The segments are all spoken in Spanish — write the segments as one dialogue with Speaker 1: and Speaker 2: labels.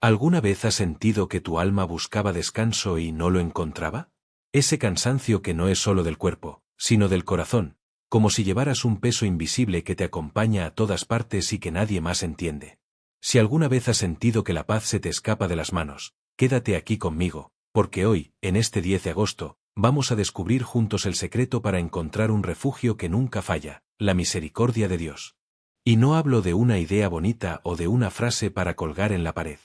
Speaker 1: ¿Alguna vez has sentido que tu alma buscaba descanso y no lo encontraba? Ese cansancio que no es solo del cuerpo, sino del corazón, como si llevaras un peso invisible que te acompaña a todas partes y que nadie más entiende. Si alguna vez has sentido que la paz se te escapa de las manos, quédate aquí conmigo, porque hoy, en este 10 de agosto, vamos a descubrir juntos el secreto para encontrar un refugio que nunca falla, la misericordia de Dios. Y no hablo de una idea bonita o de una frase para colgar en la pared.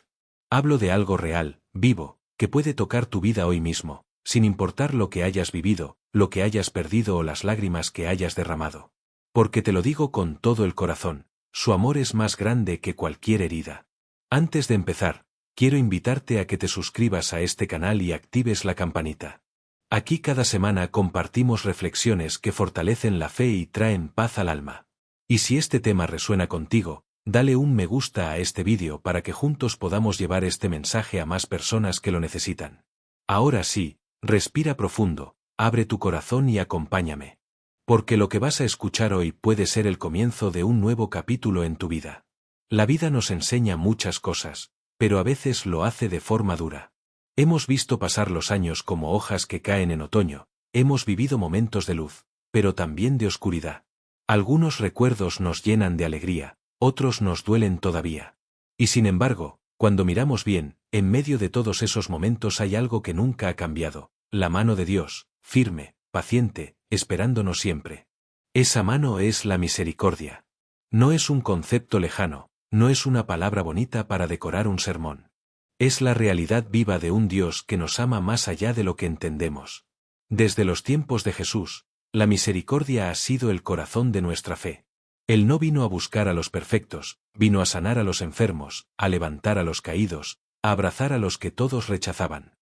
Speaker 1: Hablo de algo real, vivo, que puede tocar tu vida hoy mismo, sin importar lo que hayas vivido, lo que hayas perdido o las lágrimas que hayas derramado. Porque te lo digo con todo el corazón, su amor es más grande que cualquier herida. Antes de empezar, quiero invitarte a que te suscribas a este canal y actives la campanita. Aquí cada semana compartimos reflexiones que fortalecen la fe y traen paz al alma. Y si este tema resuena contigo, dale un me gusta a este vídeo para que juntos podamos llevar este mensaje a más personas que lo necesitan. Ahora sí, respira profundo, abre tu corazón y acompáñame. Porque lo que vas a escuchar hoy puede ser el comienzo de un nuevo capítulo en tu vida. La vida nos enseña muchas cosas, pero a veces lo hace de forma dura. Hemos visto pasar los años como hojas que caen en otoño, hemos vivido momentos de luz, pero también de oscuridad. Algunos recuerdos nos llenan de alegría, otros nos duelen todavía. Y sin embargo, cuando miramos bien, en medio de todos esos momentos hay algo que nunca ha cambiado, la mano de Dios, firme, paciente, esperándonos siempre. Esa mano es la misericordia. No es un concepto lejano, no es una palabra bonita para decorar un sermón. Es la realidad viva de un Dios que nos ama más allá de lo que entendemos. Desde los tiempos de Jesús, la misericordia ha sido el corazón de nuestra fe. Él no vino a buscar a los perfectos, vino a sanar a los enfermos, a levantar a los caídos, a abrazar a los que todos rechazaban.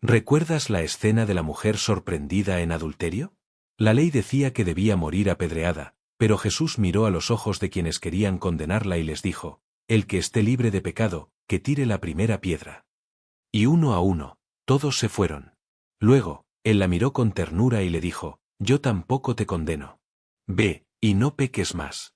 Speaker 1: ¿Recuerdas la escena de la mujer sorprendida en adulterio? La ley decía que debía morir apedreada, pero Jesús miró a los ojos de quienes querían condenarla y les dijo: el que esté libre de pecado, que tire la primera piedra. Y uno a uno, todos se fueron. Luego, él la miró con ternura y le dijo: yo tampoco te condeno. Ve, y no peques más.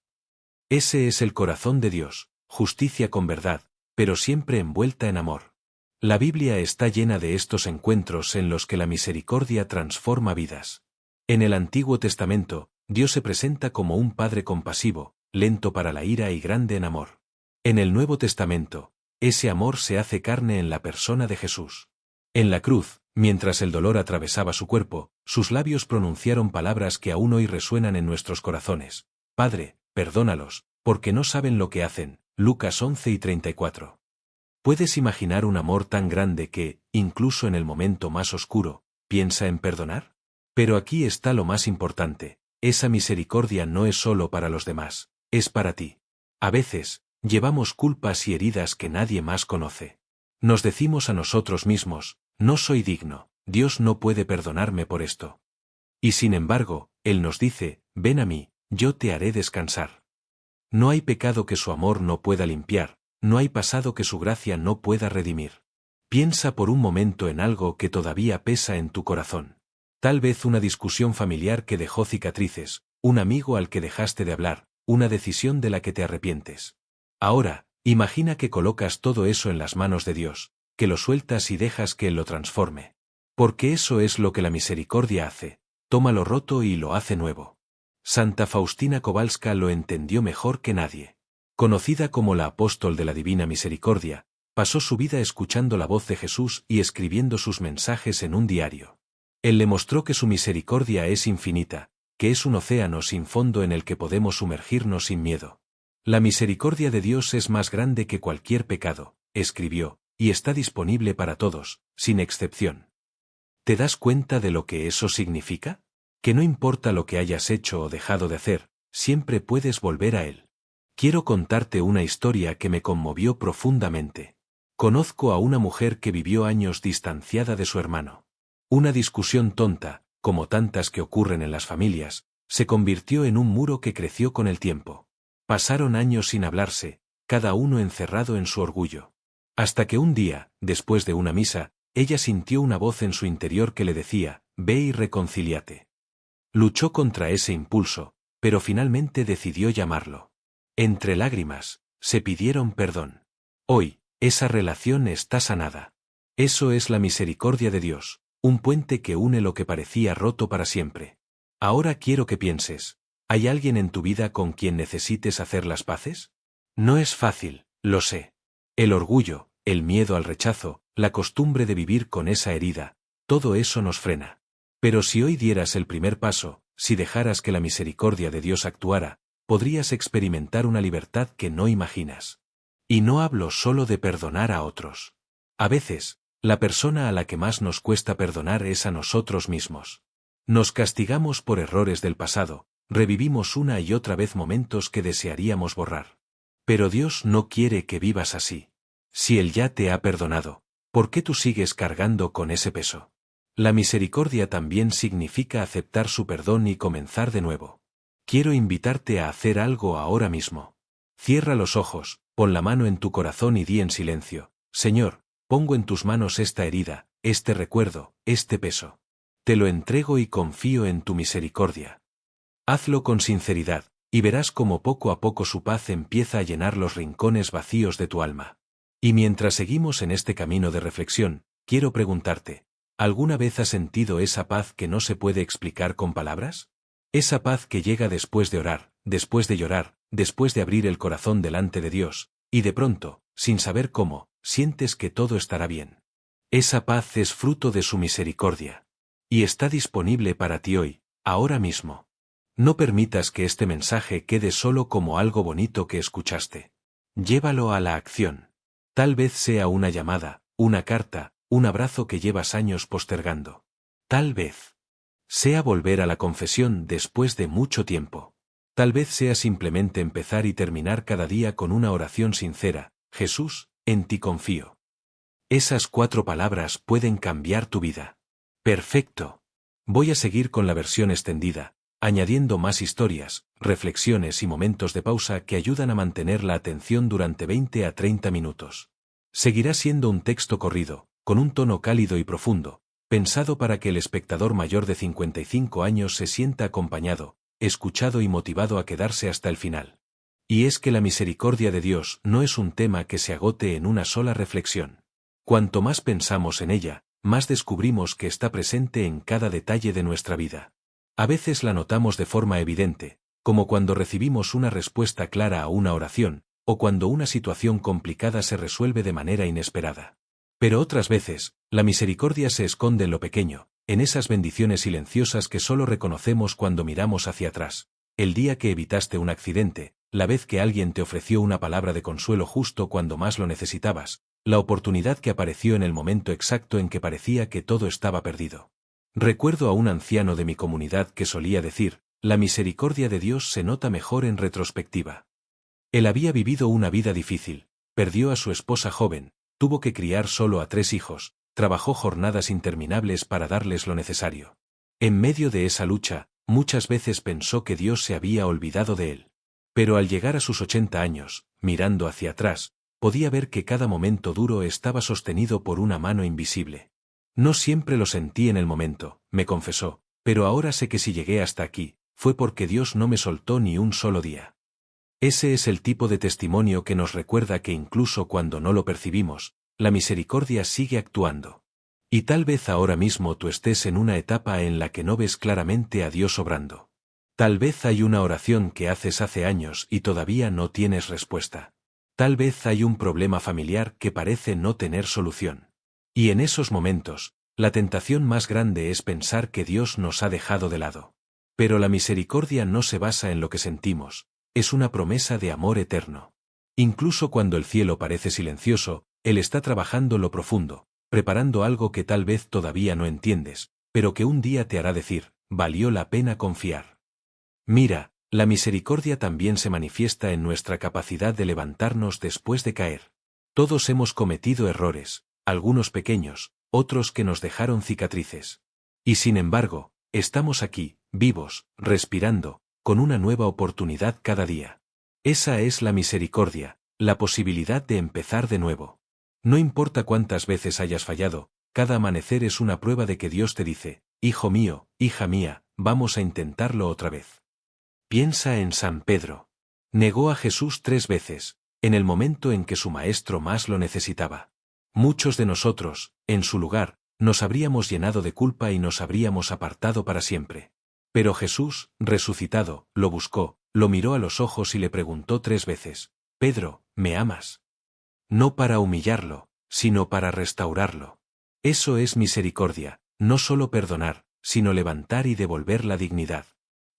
Speaker 1: Ese es el corazón de Dios, justicia con verdad, pero siempre envuelta en amor. La Biblia está llena de estos encuentros en los que la misericordia transforma vidas. En el Antiguo Testamento, Dios se presenta como un Padre compasivo, lento para la ira y grande en amor. En el Nuevo Testamento, ese amor se hace carne en la persona de Jesús. En la cruz, mientras el dolor atravesaba su cuerpo, sus labios pronunciaron palabras que aún hoy resuenan en nuestros corazones: Padre, perdónalos, porque no saben lo que hacen. Lucas 11:34. ¿Puedes imaginar un amor tan grande que, incluso en el momento más oscuro, piensa en perdonar? Pero aquí está lo más importante: esa misericordia no es solo para los demás, es para ti. A veces, llevamos culpas y heridas que nadie más conoce. Nos decimos a nosotros mismos: no soy digno, Dios no puede perdonarme por esto. Y sin embargo, Él nos dice: ven a mí, yo te haré descansar. No hay pecado que su amor no pueda limpiar, no hay pasado que su gracia no pueda redimir. Piensa por un momento en algo que todavía pesa en tu corazón. Tal vez una discusión familiar que dejó cicatrices, un amigo al que dejaste de hablar, una decisión de la que te arrepientes. Ahora, imagina que colocas todo eso en las manos de Dios, que lo sueltas y dejas que Él lo transforme. Porque eso es lo que la misericordia hace: toma lo roto y lo hace nuevo. Santa Faustina Kowalska lo entendió mejor que nadie. Conocida como la apóstol de la Divina Misericordia, pasó su vida escuchando la voz de Jesús y escribiendo sus mensajes en un diario. Él le mostró que su misericordia es infinita, que es un océano sin fondo en el que podemos sumergirnos sin miedo. La misericordia de Dios es más grande que cualquier pecado, escribió, y está disponible para todos, sin excepción. ¿Te das cuenta de lo que eso significa? Que no importa lo que hayas hecho o dejado de hacer, siempre puedes volver a Él. Quiero contarte una historia que me conmovió profundamente. Conozco a una mujer que vivió años distanciada de su hermano. Una discusión tonta, como tantas que ocurren en las familias, se convirtió en un muro que creció con el tiempo. Pasaron años sin hablarse, cada uno encerrado en su orgullo. Hasta que un día, después de una misa, ella sintió una voz en su interior que le decía: ve y reconcíliate. Luchó contra ese impulso, pero finalmente decidió llamarlo. Entre lágrimas, se pidieron perdón. Hoy, Esa relación está sanada. Eso es la misericordia de Dios, un puente que une lo que parecía roto para siempre. Ahora quiero que pienses, ¿hay alguien en tu vida con quien necesites hacer las paces? No es fácil, lo sé. El orgullo, el miedo al rechazo, la costumbre de vivir con esa herida, todo eso nos frena. Pero si hoy dieras el primer paso, si dejaras que la misericordia de Dios actuara, podrías experimentar una libertad que no imaginas. Y no hablo solo de perdonar a otros. A veces, la persona a la que más nos cuesta perdonar es a nosotros mismos. Nos castigamos por errores del pasado, revivimos una y otra vez momentos que desearíamos borrar. Pero Dios no quiere que vivas así. Si Él ya te ha perdonado, ¿por qué tú sigues cargando con ese peso? La misericordia también significa aceptar su perdón y comenzar de nuevo. Quiero invitarte a hacer algo ahora mismo. Cierra los ojos, pon la mano en tu corazón y di en silencio: Señor, pongo en tus manos esta herida, este recuerdo, este peso. Te lo entrego y confío en tu misericordia. Hazlo con sinceridad, y verás cómo poco a poco su paz empieza a llenar los rincones vacíos de tu alma. Y mientras seguimos en este camino de reflexión, quiero preguntarte, ¿alguna vez has sentido esa paz que no se puede explicar con palabras? Esa paz que llega después de orar, después de llorar, después de abrir el corazón delante de Dios, y de pronto, sin saber cómo, sientes que todo estará bien. Esa paz es fruto de su misericordia. Y está disponible para ti hoy, ahora mismo. No permitas que este mensaje quede solo como algo bonito que escuchaste. Llévalo a la acción. Tal vez sea una llamada, una carta, un abrazo que llevas años postergando. Tal vez sea volver a la confesión después de mucho tiempo. Tal vez sea simplemente empezar y terminar cada día con una oración sincera: Jesús, en ti confío. Esas 4 palabras pueden cambiar tu vida. Perfecto. Voy a seguir con la versión extendida, añadiendo más historias, reflexiones y momentos de pausa que ayudan a mantener la atención durante 20 a 30 minutos. Seguirá siendo un texto corrido, con un tono cálido y profundo, pensado para que el espectador mayor de 55 años se sienta acompañado, escuchado y motivado a quedarse hasta el final. Y es que la misericordia de Dios no es un tema que se agote en una sola reflexión. Cuanto más pensamos en ella, más descubrimos que está presente en cada detalle de nuestra vida. A veces la notamos de forma evidente, como cuando recibimos una respuesta clara a una oración, o cuando una situación complicada se resuelve de manera inesperada. Pero otras veces, la misericordia se esconde en lo pequeño, en esas bendiciones silenciosas que solo reconocemos cuando miramos hacia atrás. El día que evitaste un accidente, la vez que alguien te ofreció una palabra de consuelo justo cuando más lo necesitabas, la oportunidad que apareció en el momento exacto en que parecía que todo estaba perdido. Recuerdo a un anciano de mi comunidad que solía decir: la misericordia de Dios se nota mejor en retrospectiva. Él había vivido una vida difícil, perdió a su esposa joven, tuvo que criar solo a 3 hijos, trabajó jornadas interminables para darles lo necesario. En medio de esa lucha, muchas veces pensó que Dios se había olvidado de él. Pero al llegar a sus 80 años, mirando hacia atrás, podía ver que cada momento duro estaba sostenido por una mano invisible. No siempre lo sentí en el momento, me confesó, pero ahora sé que si llegué hasta aquí, fue porque Dios no me soltó ni un solo día. Ese es el tipo de testimonio que nos recuerda que incluso cuando no lo percibimos, la misericordia sigue actuando. Y tal vez ahora mismo tú estés en una etapa en la que no ves claramente a Dios obrando. Tal vez hay una oración que haces hace años y todavía no tienes respuesta. Tal vez hay un problema familiar que parece no tener solución. Y en esos momentos, la tentación más grande es pensar que Dios nos ha dejado de lado. Pero la misericordia no se basa en lo que sentimos, es una promesa de amor eterno. Incluso cuando el cielo parece silencioso, Él está trabajando lo profundo, preparando algo que tal vez todavía no entiendes, pero que un día te hará decir: valió la pena confiar. Mira, la misericordia también se manifiesta en nuestra capacidad de levantarnos después de caer. Todos hemos cometido errores, algunos pequeños, otros que nos dejaron cicatrices. Y sin embargo, estamos aquí, vivos, respirando, con una nueva oportunidad cada día. Esa es la misericordia, la posibilidad de empezar de nuevo. No importa cuántas veces hayas fallado, cada amanecer es una prueba de que Dios te dice: hijo mío, hija mía, vamos a intentarlo otra vez. Piensa en San Pedro. Negó a Jesús 3 veces, en el momento en que su maestro más lo necesitaba. Muchos de nosotros, en su lugar, nos habríamos llenado de culpa y nos habríamos apartado para siempre. Pero Jesús, resucitado, lo buscó, lo miró a los ojos y le preguntó 3 veces, «Pedro, ¿me amas?». No para humillarlo, sino para restaurarlo. Eso es misericordia, no solo perdonar, sino levantar y devolver la dignidad.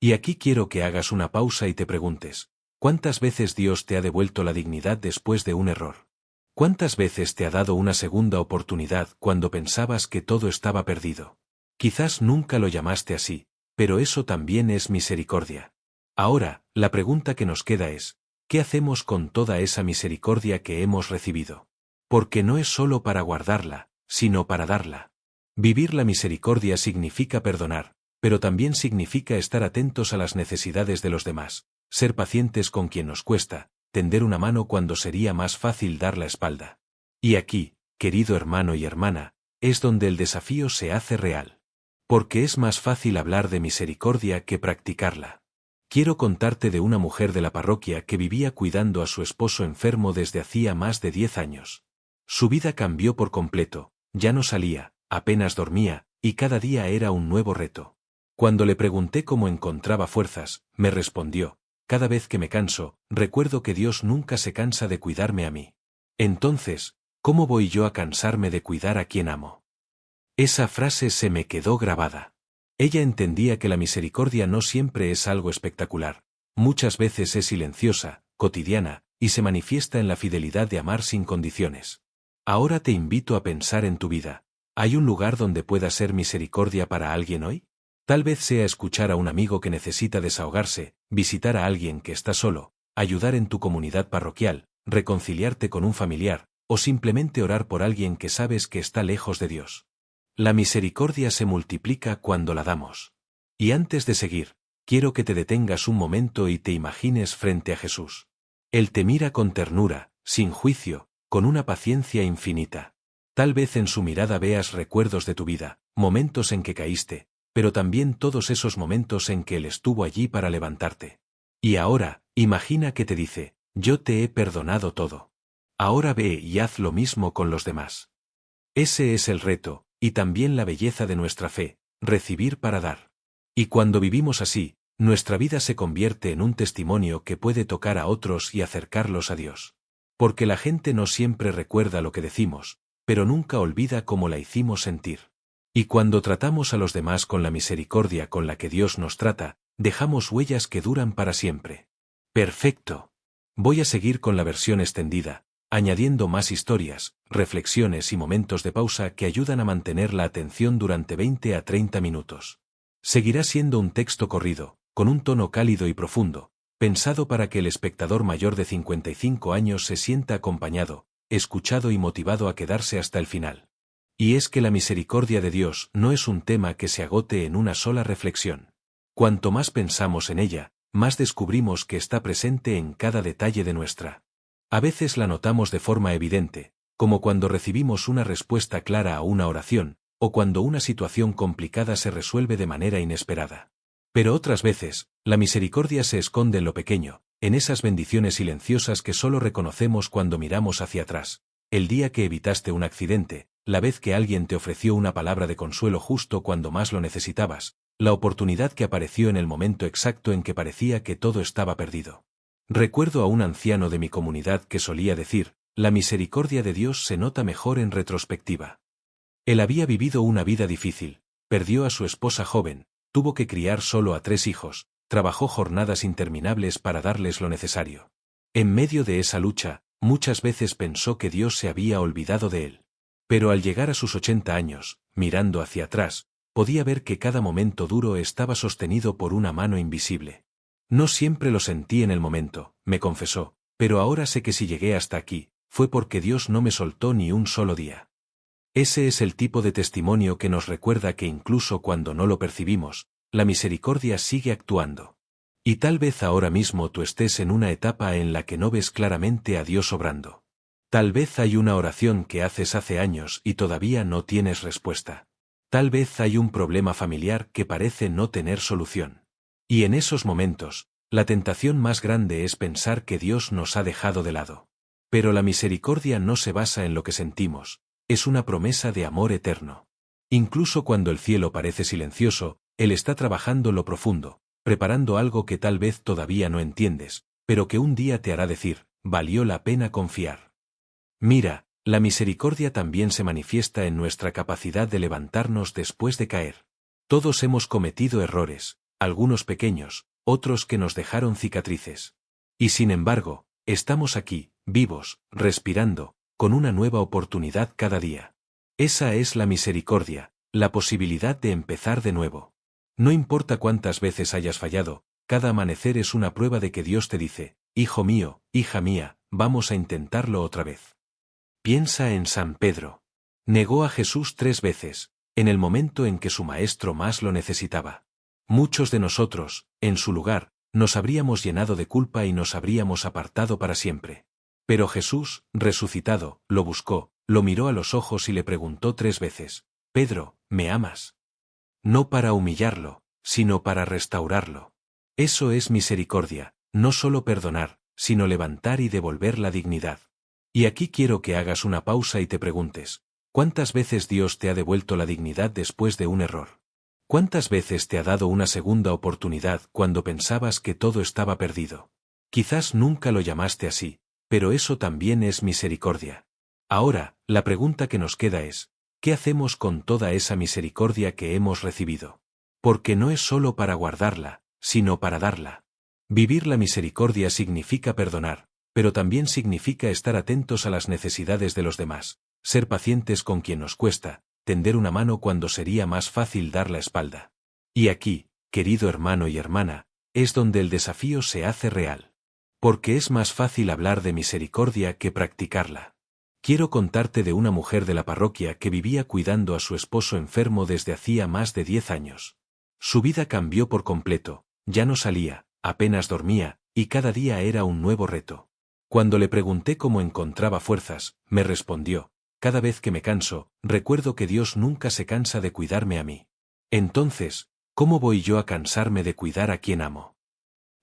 Speaker 1: Y aquí quiero que hagas una pausa y te preguntes, ¿cuántas veces Dios te ha devuelto la dignidad después de un error? ¿Cuántas veces te ha dado una segunda oportunidad cuando pensabas que todo estaba perdido? Quizás nunca lo llamaste así, pero eso también es misericordia. Ahora, la pregunta que nos queda es, ¿qué hacemos con toda esa misericordia que hemos recibido? Porque no es solo para guardarla, sino para darla. Vivir la misericordia significa perdonar, pero también significa estar atentos a las necesidades de los demás, ser pacientes con quien nos cuesta, tender una mano cuando sería más fácil dar la espalda. Y aquí, querido hermano y hermana, es donde el desafío se hace real. Porque es más fácil hablar de misericordia que practicarla. Quiero contarte de una mujer de la parroquia que vivía cuidando a su esposo enfermo desde hacía más de 10 años. Su vida cambió por completo, ya no salía, apenas dormía, y cada día era un nuevo reto. Cuando le pregunté cómo encontraba fuerzas, me respondió, «Cada vez que me canso, recuerdo que Dios nunca se cansa de cuidarme a mí. Entonces, ¿cómo voy yo a cansarme de cuidar a quien amo?». Esa frase se me quedó grabada. Ella entendía que la misericordia no siempre es algo espectacular, muchas veces es silenciosa, cotidiana, y se manifiesta en la fidelidad de amar sin condiciones. Ahora te invito a pensar en tu vida. ¿Hay un lugar donde pueda ser misericordia para alguien hoy? Tal vez sea escuchar a un amigo que necesita desahogarse, visitar a alguien que está solo, ayudar en tu comunidad parroquial, reconciliarte con un familiar, o simplemente orar por alguien que sabes que está lejos de Dios. La misericordia se multiplica cuando la damos. Y antes de seguir, quiero que te detengas un momento y te imagines frente a Jesús. Él te mira con ternura, sin juicio, con una paciencia infinita. Tal vez en su mirada veas recuerdos de tu vida, momentos en que caíste, pero también todos esos momentos en que Él estuvo allí para levantarte. Y ahora, imagina que te dice, «Yo te he perdonado todo. Ahora ve y haz lo mismo con los demás». Ese es el reto, y también la belleza de nuestra fe, recibir para dar. Y cuando vivimos así, nuestra vida se convierte en un testimonio que puede tocar a otros y acercarlos a Dios. Porque la gente no siempre recuerda lo que decimos, pero nunca olvida cómo la hicimos sentir. Y cuando tratamos a los demás con la misericordia con la que Dios nos trata, dejamos huellas que duran para siempre. Perfecto. Voy a seguir con la versión extendida, añadiendo más historias, reflexiones y momentos de pausa que ayudan a mantener la atención durante 20 a 30 minutos. Seguirá siendo un texto corrido, con un tono cálido y profundo, pensado para que el espectador mayor de 55 años se sienta acompañado, escuchado y motivado a quedarse hasta el final. Y es que la misericordia de Dios no es un tema que se agote en una sola reflexión. Cuanto más pensamos en ella, más descubrimos que está presente en cada detalle de nuestra. A veces la notamos de forma evidente, como cuando recibimos una respuesta clara a una oración, o cuando una situación complicada se resuelve de manera inesperada. Pero otras veces, la misericordia se esconde en lo pequeño, en esas bendiciones silenciosas que solo reconocemos cuando miramos hacia atrás. El día que evitaste un accidente, la vez que alguien te ofreció una palabra de consuelo justo cuando más lo necesitabas, la oportunidad que apareció en el momento exacto en que parecía que todo estaba perdido. Recuerdo a un anciano de mi comunidad que solía decir, la misericordia de Dios se nota mejor en retrospectiva. Él había vivido una vida difícil, perdió a su esposa joven, tuvo que criar solo a 3 hijos, trabajó jornadas interminables para darles lo necesario. En medio de esa lucha, muchas veces pensó que Dios se había olvidado de él. Pero al llegar a sus 80 años, mirando hacia atrás, podía ver que cada momento duro estaba sostenido por una mano invisible. No siempre lo sentí en el momento, me confesó, pero ahora sé que si llegué hasta aquí, fue porque Dios no me soltó ni un solo día. Ese es el tipo de testimonio que nos recuerda que incluso cuando no lo percibimos, la misericordia sigue actuando. Y tal vez ahora mismo tú estés en una etapa en la que no ves claramente a Dios obrando. Tal vez hay una oración que haces hace años y todavía no tienes respuesta. Tal vez hay un problema familiar que parece no tener solución. Y en esos momentos, la tentación más grande es pensar que Dios nos ha dejado de lado. Pero la misericordia no se basa en lo que sentimos, es una promesa de amor eterno. Incluso cuando el cielo parece silencioso, Él está trabajando lo profundo, preparando algo que tal vez todavía no entiendes, pero que un día te hará decir, valió la pena confiar. Mira, la misericordia también se manifiesta en nuestra capacidad de levantarnos después de caer. Todos hemos cometido errores, algunos pequeños, otros que nos dejaron cicatrices. Y sin embargo, estamos aquí, vivos, respirando, con una nueva oportunidad cada día. Esa es la misericordia, la posibilidad de empezar de nuevo. No importa cuántas veces hayas fallado, cada amanecer es una prueba de que Dios te dice, hijo mío, hija mía, vamos a intentarlo otra vez. Piensa en San Pedro. Negó a Jesús 3 veces, en el momento en que su maestro más lo necesitaba. Muchos de nosotros, en su lugar, nos habríamos llenado de culpa y nos habríamos apartado para siempre. Pero Jesús, resucitado, lo buscó, lo miró a los ojos y le preguntó 3 veces, Pedro, ¿me amas? No para humillarlo, sino para restaurarlo. Eso es misericordia, no solo perdonar, sino levantar y devolver la dignidad. Y aquí quiero que hagas una pausa y te preguntes, ¿cuántas veces Dios te ha devuelto la dignidad después de un error? ¿Cuántas veces te ha dado una segunda oportunidad cuando pensabas que todo estaba perdido? Quizás nunca lo llamaste así, pero eso también es misericordia. Ahora, la pregunta que nos queda es, ¿qué hacemos con toda esa misericordia que hemos recibido? Porque no es solo para guardarla, sino para darla. Vivir la misericordia significa perdonar, pero también significa estar atentos a las necesidades de los demás, ser pacientes con quien nos cuesta, tender una mano cuando sería más fácil dar la espalda. Y aquí, querido hermano y hermana, es donde el desafío se hace real. Porque es más fácil hablar de misericordia que practicarla. Quiero contarte de una mujer de la parroquia que vivía cuidando a su esposo enfermo desde hacía más de 10 años. Su vida cambió por completo, ya no salía, apenas dormía, y cada día era un nuevo reto. Cuando le pregunté cómo encontraba fuerzas, me respondió, cada vez que me canso, recuerdo que Dios nunca se cansa de cuidarme a mí. Entonces, ¿cómo voy yo a cansarme de cuidar a quien amo?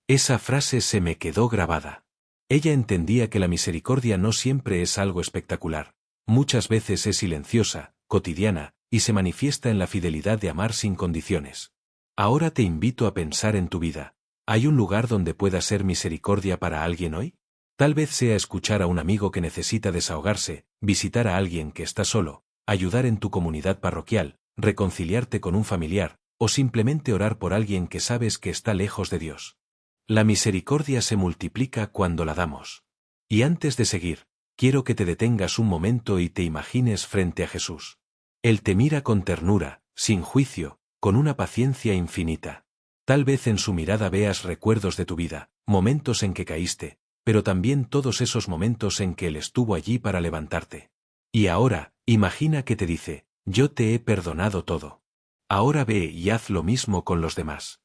Speaker 1: Esa frase se me quedó grabada. Ella entendía que la misericordia no siempre es algo espectacular, muchas veces es silenciosa, cotidiana, y se manifiesta en la fidelidad de amar sin condiciones. Ahora te invito a pensar en tu vida. ¿Hay un lugar donde pueda ser misericordia para alguien hoy? Tal vez sea escuchar a un amigo que necesita desahogarse, visitar a alguien que está solo, ayudar en tu comunidad parroquial, reconciliarte con un familiar, o simplemente orar por alguien que sabes que está lejos de Dios. La misericordia se multiplica cuando la damos. Y antes de seguir, quiero que te detengas un momento y te imagines frente a Jesús. Él te mira con ternura, sin juicio, con una paciencia infinita. Tal vez en su mirada veas recuerdos de tu vida, momentos en que caíste, pero también todos esos momentos en que Él estuvo allí para levantarte. Y ahora, imagina que te dice, yo te he perdonado todo. Ahora ve y haz lo mismo con los demás.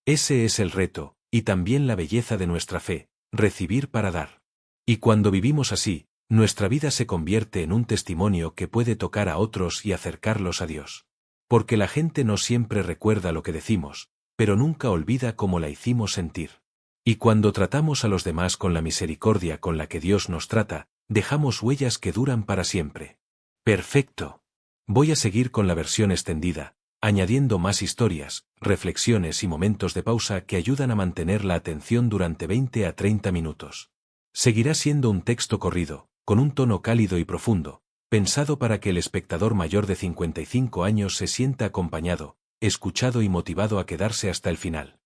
Speaker 1: Ese es el reto, y también la belleza de nuestra fe, recibir para dar. Y cuando vivimos así, nuestra vida se convierte en un testimonio que puede tocar a otros y acercarlos a Dios. Porque la gente no siempre recuerda lo que decimos, pero nunca olvida cómo la hicimos sentir. Y cuando tratamos a los demás con la misericordia con la que Dios nos trata, dejamos huellas que duran para siempre. Perfecto. Voy a seguir con la versión extendida, añadiendo más historias, reflexiones y momentos de pausa que ayudan a mantener la atención durante 20 a 30 minutos. Seguirá siendo un texto corrido, con un tono cálido y profundo, pensado para que el espectador mayor de 55 años se sienta acompañado, escuchado y motivado a quedarse hasta el final.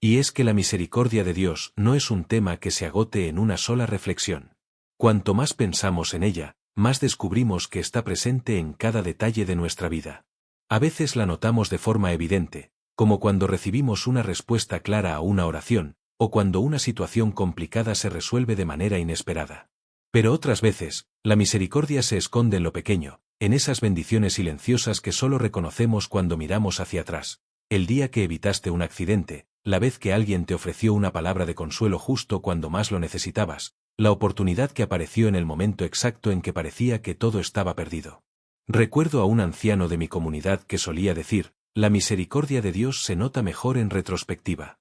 Speaker 1: Y es que la misericordia de Dios no es un tema que se agote en una sola reflexión. Cuanto más pensamos en ella, más descubrimos que está presente en cada detalle de nuestra vida. A veces la notamos de forma evidente, como cuando recibimos una respuesta clara a una oración, o cuando una situación complicada se resuelve de manera inesperada. Pero otras veces, la misericordia se esconde en lo pequeño, en esas bendiciones silenciosas que solo reconocemos cuando miramos hacia atrás. El día que evitaste un accidente, la vez que alguien te ofreció una palabra de consuelo justo cuando más lo necesitabas, la oportunidad que apareció en el momento exacto en que parecía que todo estaba perdido. Recuerdo a un anciano de mi comunidad que solía decir, la misericordia de Dios se nota mejor en retrospectiva.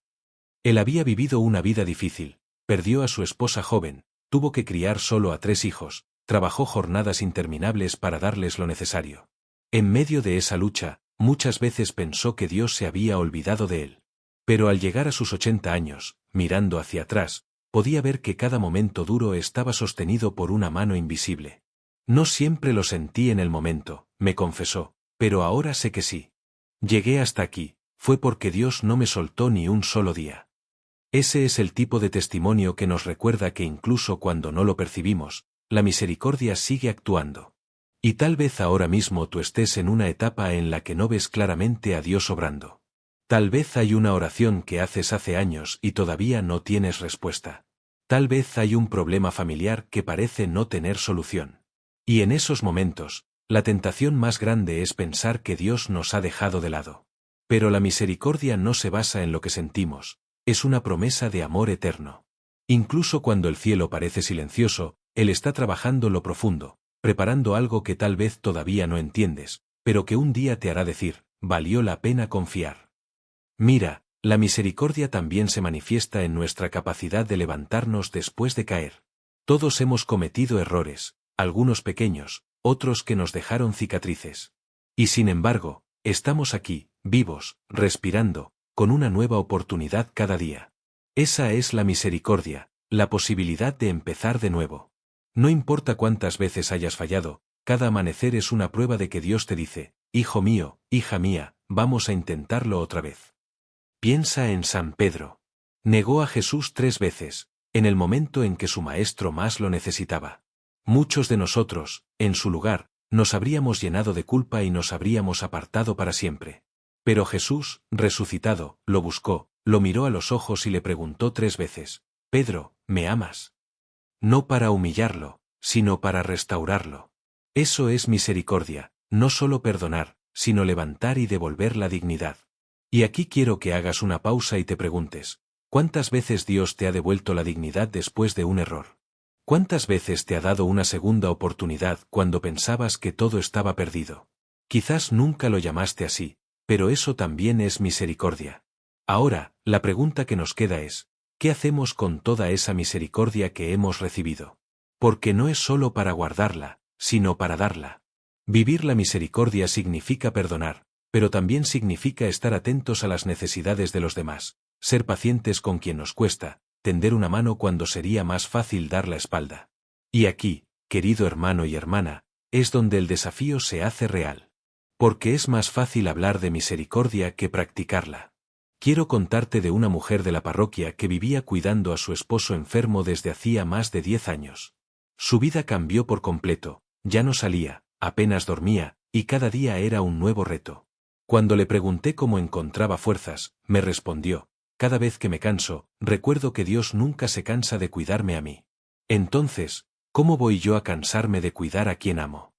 Speaker 1: Él había vivido una vida difícil, perdió a su esposa joven, tuvo que criar solo a 3 hijos, trabajó jornadas interminables para darles lo necesario. En medio de esa lucha, muchas veces pensó que Dios se había olvidado de él. Pero al llegar a sus 80 años, mirando hacia atrás, podía ver que cada momento duro estaba sostenido por una mano invisible. No siempre lo sentí en el momento, me confesó, pero ahora sé que sí. Llegué hasta aquí, fue porque Dios no me soltó ni un solo día. Ese es el tipo de testimonio que nos recuerda que incluso cuando no lo percibimos, la misericordia sigue actuando. Y tal vez ahora mismo tú estés en una etapa en la que no ves claramente a Dios obrando. Tal vez hay una oración que haces hace años y todavía no tienes respuesta. Tal vez hay un problema familiar que parece no tener solución. Y en esos momentos, la tentación más grande es pensar que Dios nos ha dejado de lado. Pero la misericordia no se basa en lo que sentimos, es una promesa de amor eterno. Incluso cuando el cielo parece silencioso, Él está trabajando lo profundo, preparando algo que tal vez todavía no entiendes, pero que un día te hará decir, valió la pena confiar. Mira, la misericordia también se manifiesta en nuestra capacidad de levantarnos después de caer. Todos hemos cometido errores, algunos pequeños, otros que nos dejaron cicatrices. Y sin embargo, estamos aquí, vivos, respirando, con una nueva oportunidad cada día. Esa es la misericordia, la posibilidad de empezar de nuevo. No importa cuántas veces hayas fallado, cada amanecer es una prueba de que Dios te dice, hijo mío, hija mía, vamos a intentarlo otra vez. Piensa en San Pedro. Negó a Jesús 3 veces, en el momento en que su maestro más lo necesitaba. Muchos de nosotros, en su lugar, nos habríamos llenado de culpa y nos habríamos apartado para siempre. Pero Jesús, resucitado, lo buscó, lo miró a los ojos y le preguntó 3 veces, Pedro, ¿me amas? No para humillarlo, sino para restaurarlo. Eso es misericordia, no solo perdonar, sino levantar y devolver la dignidad. Y aquí quiero que hagas una pausa y te preguntes, ¿cuántas veces Dios te ha devuelto la dignidad después de un error? ¿Cuántas veces te ha dado una segunda oportunidad cuando pensabas que todo estaba perdido? Quizás nunca lo llamaste así, pero eso también es misericordia. Ahora, la pregunta que nos queda es, ¿qué hacemos con toda esa misericordia que hemos recibido? Porque no es solo para guardarla, sino para darla. Vivir la misericordia significa perdonar, pero también significa estar atentos a las necesidades de los demás, ser pacientes con quien nos cuesta, tender una mano cuando sería más fácil dar la espalda. Y aquí, querido hermano y hermana, es donde el desafío se hace real. Porque es más fácil hablar de misericordia que practicarla. Quiero contarte de una mujer de la parroquia que vivía cuidando a su esposo enfermo desde hacía más de 10 años. Su vida cambió por completo, ya no salía, apenas dormía, y cada día era un nuevo reto. Cuando le pregunté cómo encontraba fuerzas, me respondió, cada vez que me canso, recuerdo que Dios nunca se cansa de cuidarme a mí. Entonces, ¿cómo voy yo a cansarme de cuidar a quien amo?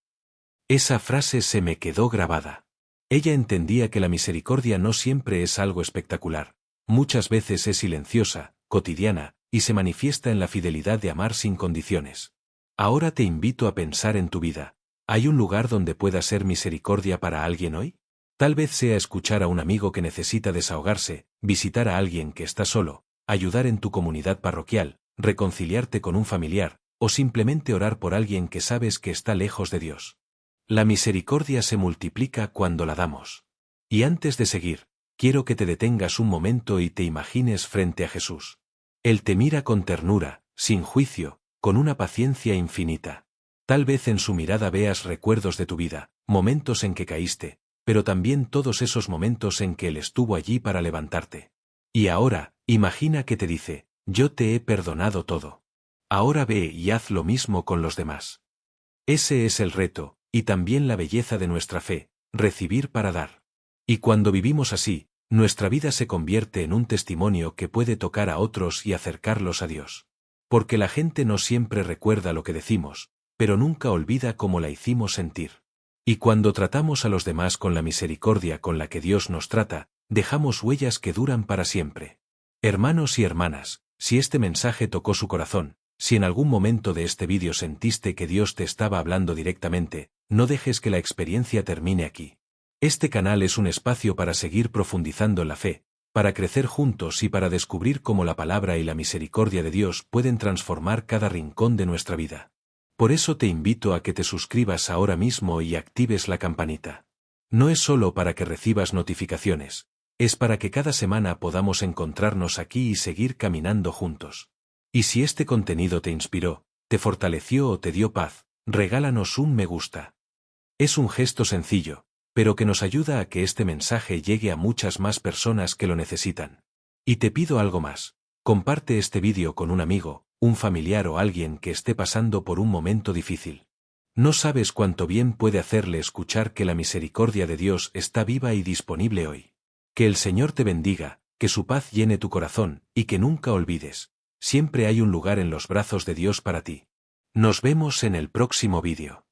Speaker 1: Esa frase se me quedó grabada. Ella entendía que la misericordia no siempre es algo espectacular, muchas veces es silenciosa, cotidiana, y se manifiesta en la fidelidad de amar sin condiciones. Ahora te invito a pensar en tu vida, ¿hay un lugar donde pueda ser misericordia para alguien hoy? Tal vez sea escuchar a un amigo que necesita desahogarse, visitar a alguien que está solo, ayudar en tu comunidad parroquial, reconciliarte con un familiar, o simplemente orar por alguien que sabes que está lejos de Dios. La misericordia se multiplica cuando la damos. Y antes de seguir, quiero que te detengas un momento y te imagines frente a Jesús. Él te mira con ternura, sin juicio, con una paciencia infinita. Tal vez en su mirada veas recuerdos de tu vida, momentos en que caíste, pero también todos esos momentos en que Él estuvo allí para levantarte. Y ahora, imagina que te dice, yo te he perdonado todo. Ahora ve y haz lo mismo con los demás. Ese es el reto, y también la belleza de nuestra fe, recibir para dar. Y cuando vivimos así, nuestra vida se convierte en un testimonio que puede tocar a otros y acercarlos a Dios. Porque la gente no siempre recuerda lo que decimos, pero nunca olvida cómo la hicimos sentir. Y cuando tratamos a los demás con la misericordia con la que Dios nos trata, dejamos huellas que duran para siempre. Hermanos y hermanas, si este mensaje tocó su corazón, si en algún momento de este vídeo sentiste que Dios te estaba hablando directamente, no dejes que la experiencia termine aquí. Este canal es un espacio para seguir profundizando en la fe, para crecer juntos y para descubrir cómo la palabra y la misericordia de Dios pueden transformar cada rincón de nuestra vida. Por eso te invito a que te suscribas ahora mismo y actives la campanita. No es solo para que recibas notificaciones, es para que cada semana podamos encontrarnos aquí y seguir caminando juntos. Y si este contenido te inspiró, te fortaleció o te dio paz, regálanos un me gusta. Es un gesto sencillo, pero que nos ayuda a que este mensaje llegue a muchas más personas que lo necesitan. Y te pido algo más. Comparte este vídeo con un amigo, un familiar o alguien que esté pasando por un momento difícil. No sabes cuánto bien puede hacerle escuchar que la misericordia de Dios está viva y disponible hoy. Que el Señor te bendiga, que su paz llene tu corazón, y que nunca olvides, siempre hay un lugar en los brazos de Dios para ti. Nos vemos en el próximo vídeo.